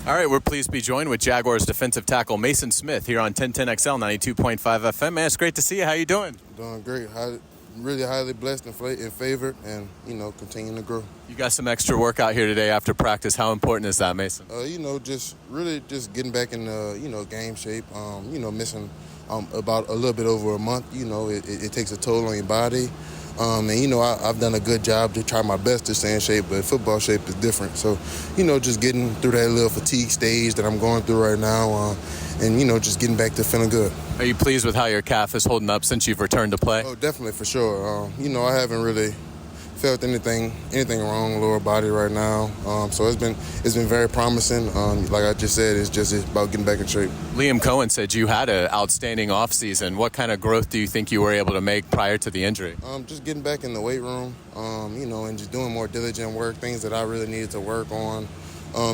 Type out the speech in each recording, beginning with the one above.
All right, we're pleased to be joined with Jaguars defensive tackle Maason Smith here on 1010XL 92.5 FM. Man, it's great to see you. How you doing? Doing great. Really highly blessed and favored, and continuing to grow. You got some extra work out here today after practice. How important is that, Maason? Just getting back in game shape. Missing about a little bit over a month. It takes a toll on your body. I've done a good job to try my best to stay in shape, but football shape is different. So, just getting through that little fatigue stage that I'm going through right now, and just getting back to feeling good. Are you pleased with how your calf is holding up since you've returned to play? Oh, definitely, for sure. I haven't really felt anything wrong lower body right now. So it's been very promising. Like I just said, it's about getting back in shape. Liam Cohen said you had an outstanding offseason. What kind of growth do you think you were able to make prior to the injury? Just getting back in the weight room, and just doing more diligent work, things that I really needed to work on.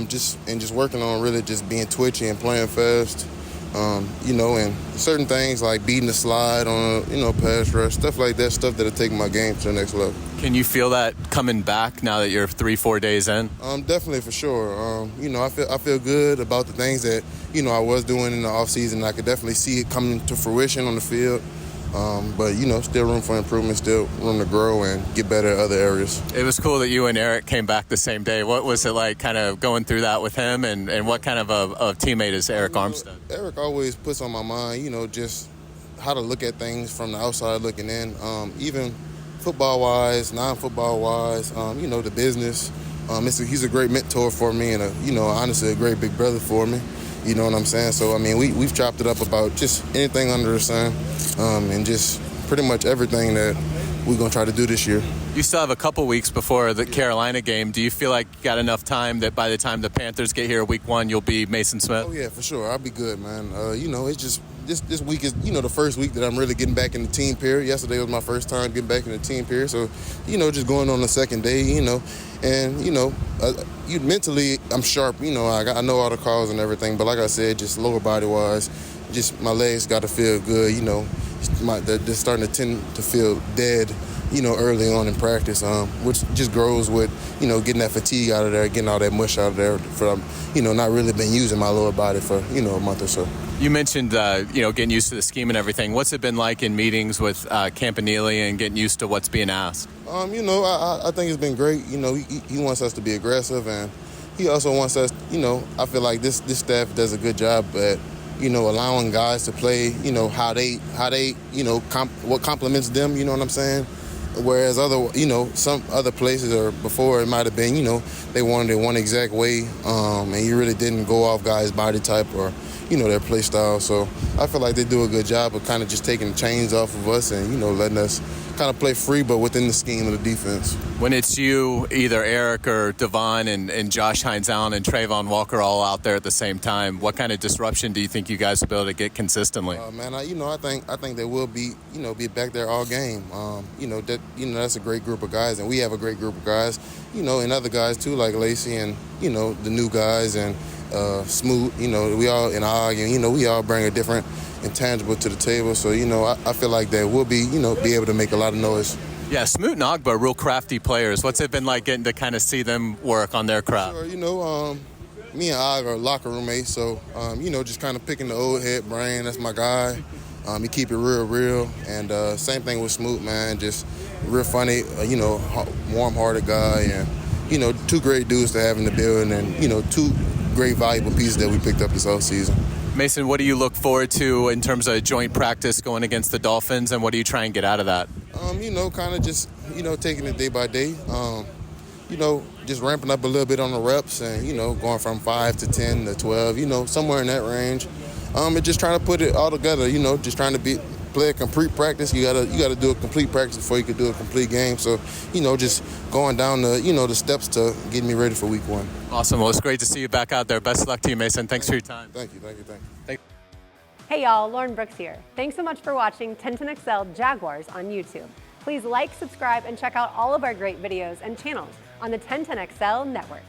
Just working on really just being twitchy and playing fast. And certain things like beating the slide on pass rush, stuff like that, stuff that'll take my game to the next level. Can you feel that coming back now that you're 3-4 days in? Definitely, for sure. I feel good about the things that I was doing in the offseason. I could definitely see it coming to fruition on the field. But still room for improvement, still room to grow and get better at other areas. It was cool that you and Eric came back the same day. What was it like kind of going through that with him, and what kind of a teammate is Eric Armstead? Eric always puts on my mind, just how to look at things from the outside looking in, even football-wise, non-football-wise, the business. He's a great mentor for me and, honestly, a great big brother for me. You know what I'm saying? So, we've chopped it up about just anything under the sun, and just pretty much everything that we're going to try to do this year. You still have a couple weeks before the Carolina game. Do you feel like you got enough time that by the time the Panthers get here week 1, you'll be Maason Smith? Oh, yeah, for sure. I'll be good, man. It's just this week is, the first week that I'm really getting back in the team period. Yesterday was my first time getting back in the team period. So, just going on the second day, and, mentally, I'm sharp. I know all the calls and everything. But like I said, just lower body-wise, just my legs got to feel good, they're starting to tend to feel dead, early on in practice, which just grows with, getting that fatigue out of there, getting all that mush out of there from, not really been using my lower body for, a month or so. You mentioned, getting used to the scheme and everything. What's it been like in meetings with Campanile and getting used to what's being asked? I think it's been great. He wants us to be aggressive, and he also wants us, I feel like this staff does a good job at, allowing guys to play, how they, what complements them, you know what I'm saying? Whereas some other places or before it might have been, they wanted it one exact way, and you really didn't go off guys' body type or, their play style. So I feel like they do a good job of kind of just taking the chains off of us and, letting us kind of play free, but within the scheme of the defense. When it's you, either Eric or Devon and Josh Hines-Allen and Trayvon Walker all out there at the same time, what kind of disruption do you think you guys will be able to get consistently? I think they will be back there all game. That's a great group of guys, and we have a great group of guys, and other guys too, like Lacey and, the new guys and Smoot, we all in Og, and, we all bring a different intangible to the table. So, I feel like that we'll be able to make a lot of noise. Yeah, Smoot and Abba are real crafty players. What's it been like getting to kind of see them work on their craft? Sure, me and Og are locker roommates, so, just kind of picking the old head brain. That's my guy. He keep it real. And same thing with Smoot, man. Just real funny, warm-hearted guy. And, two great dudes to have in the building and, two great valuable pieces that we picked up this offseason. Maason, what do you look forward to in terms of joint practice going against the Dolphins, and what do you try and get out of that? Kind of just, taking it day by day. Just ramping up a little bit on the reps and, going from 5 to 10 to 12, somewhere in that range. And just trying to put it all together, just trying to play a complete practice. You gotta do a complete practice before you can do a complete game. So, just going down the steps to get me ready for week 1. Awesome. Well, it's great to see you back out there. Best of luck to you, Maason. Thanks for your time. Thank you. Hey y'all, Lauren Brooks here. Thanks so much for watching 1010XL Jaguars on YouTube. Please like, subscribe, and check out all of our great videos and channels on the 1010XL network.